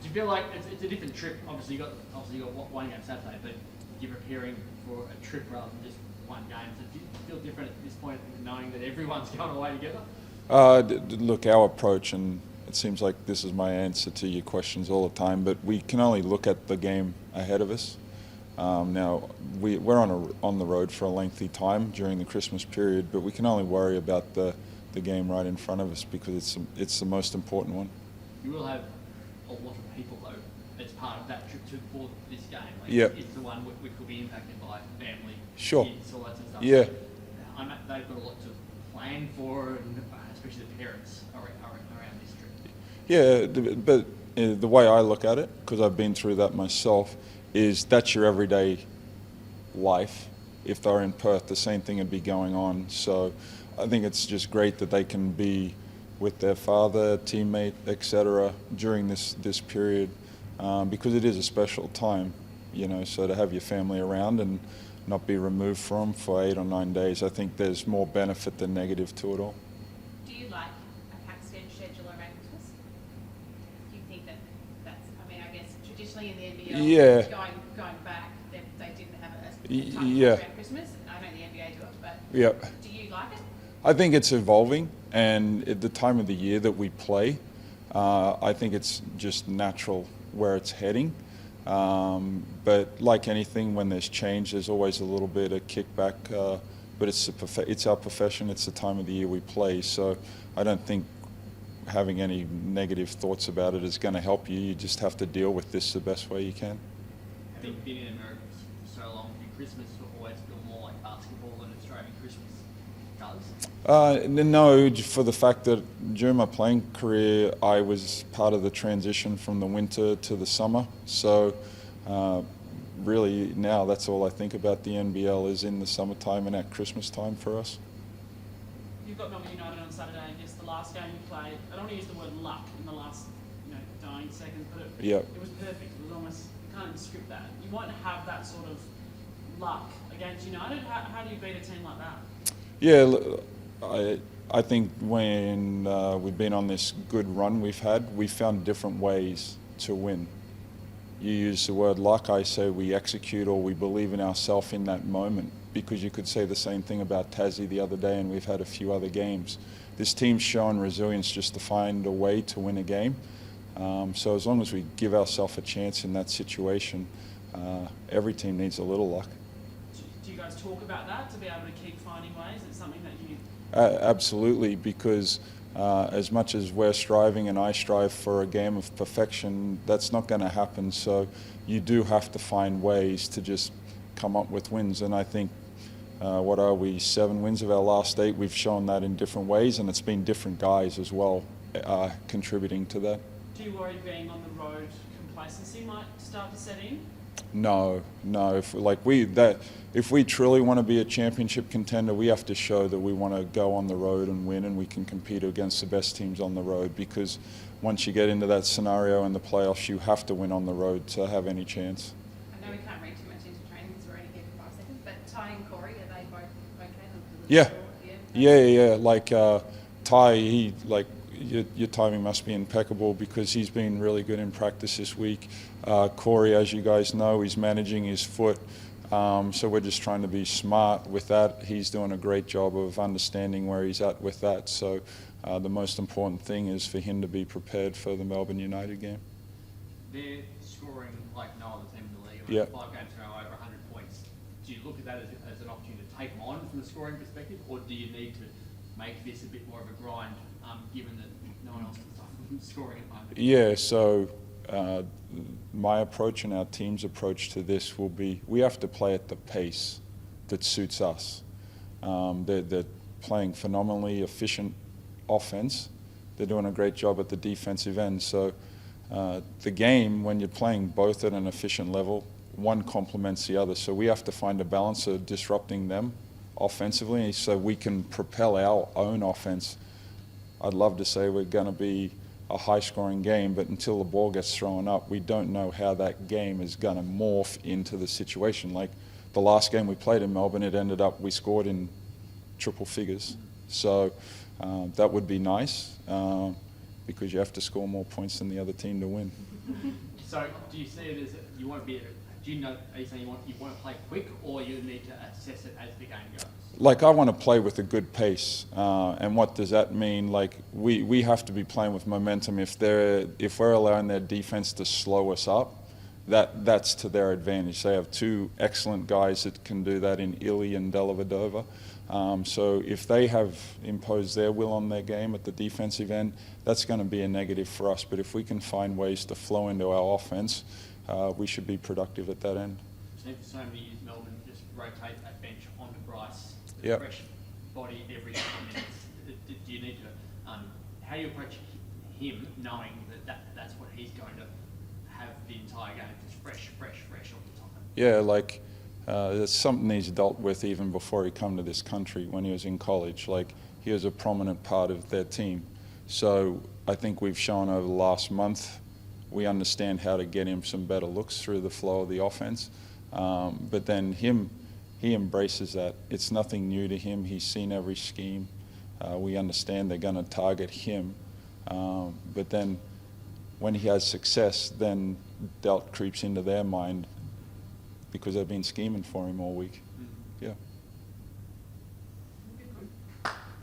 Do you feel like it's a different trip? Obviously, you got one game Saturday, but you're preparing for a trip rather than just one game. So do you feel different at this point, knowing that everyone's going away together? Look, our approach, and it seems like this is my answer to your questions all the time, but we can only look at the game ahead of us. Now, we're on the road for a lengthy time during the Christmas period, but we can only worry about the game right in front of us because it's the most important one. You will have a lot of people, though, as part of that trip for this game. Like, yep. It's the one which will be impacted by family, sure. kids, all that sort of stuff. Yeah. So, they've got a lot to plan for, and especially the parents around this trip. Yeah, but the way I look at it, because I've been through that myself, is that's your everyday life. If they're in Perth, the same thing would be going on. So I think it's just great that they can be with their father, teammate, etc. during this period, because it is a special time, so to have your family around and not be removed from for 8 or 9 days, I think there's more benefit than negative to it all. Do you like a packed schedule around Christmas? Do you think that's, I guess traditionally in the NBL, yeah. going back, they didn't have a time yeah. around Christmas. I know the NBA do it, but yep. Do you like it? I think it's evolving, and at the time of the year that we play, I think it's just natural where it's heading. But like anything, when there's change, there's always a little bit of kickback. But it's our profession. It's the time of the year we play. So I don't think having any negative thoughts about it is going to help you. You just have to deal with this the best way you can. Having been in America for so long, do Christmas always feel more like basketball than Australian Christmas does? No, for the fact that during my playing career, I was part of the transition from the winter to the summer. So really now that's all I think about the NBL is in the summertime and at Christmas time for us. You've got Melbourne United on Saturday, and just the last game you played. I don't want to use the word luck in the last, dying seconds, but it was perfect. It was almost, you can't even script that. You won't have that sort of luck against United. How do you beat a team like that? Yeah, I think when we've been on this good run we've had, we've found different ways to win. You use the word luck, I say we execute or we believe in ourselves in that moment, because you could say the same thing about Tassie the other day, and we've had a few other games. This team's shown resilience just to find a way to win a game. So as long as we give ourselves a chance in that situation, every team needs a little luck. Do you guys talk about that to be able to keep finding ways? It's something that you... Absolutely, because as much as we're striving and I strive for a game of perfection, that's not going to happen. So you do have to find ways to just come up with wins. And I think, 7 wins of our last 8? We've shown that in different ways, and it's been different guys as well contributing to that. Do you worry being on the road complacency might start to set in? No. If we truly want to be a championship contender, we have to show that we want to go on the road and win, and we can compete against the best teams on the road. Because once you get into that scenario in the playoffs, you have to win on the road to have any chance. I know we can't read too much into training because we're only here for 5 seconds, but Ty and Corey, are they both okay? Yeah. Like Ty, your timing must be impeccable because he's been really good in practice this week. Corey, as you guys know, he's managing his foot. So we're just trying to be smart with that. He's doing a great job of understanding where he's at with that. So the most important thing is for him to be prepared for the Melbourne United game. They're scoring like no other team in the league. Yeah. 5 games now, over 100 points. Do you look at that as an opportunity to take them on from a scoring perspective, or do you need to make this a bit more of a grind, given that no one else is scoring at the moment? Yeah, so my approach and our team's approach to this will be we have to play at the pace that suits us. They're playing phenomenally efficient offense. They're doing a great job at the defensive end. So the game, when you're playing both at an efficient level, one complements the other. So we have to find a balance of disrupting them offensively so we can propel our own offense. I'd love to say we're going to be a high-scoring game, but until the ball gets thrown up, we don't know how that game is going to morph into the situation. Like the last game we played in Melbourne, it ended up we scored in triple figures. So that would be nice. because you have to score more points than the other team to win. So do you see it as you want to be? Do you know? Are you saying you want to play quick, or you need to assess it as the game goes? Like, I want to play with a good pace, and what does that mean? Like, we have to be playing with momentum. If we're allowing their defense to slow us up, that's to their advantage. They have two excellent guys that can do that in Rillie and Dellavedova. So if they have imposed their will on their game at the defensive end, that's going to be a negative for us. But if we can find ways to flow into our offense, we should be productive at that end. So for so many years, Melbourne just rotate that bench onto Bryce, with Yep. fresh body every couple of minutes. Do you need to, how do you approach him knowing that's what he's going to have the entire game, just fresh all the time? Yeah, like, it's something he's dealt with even before he come to this country. When he was in college, like, he was a prominent part of their team. So I think we've shown over the last month we understand how to get him some better looks through the flow of the offense. But then he embraces that. It's nothing new to him. He's seen every scheme. We understand they're going to target him. But then when he has success, then doubt creeps into their mind because they've been scheming for him all week. Yeah.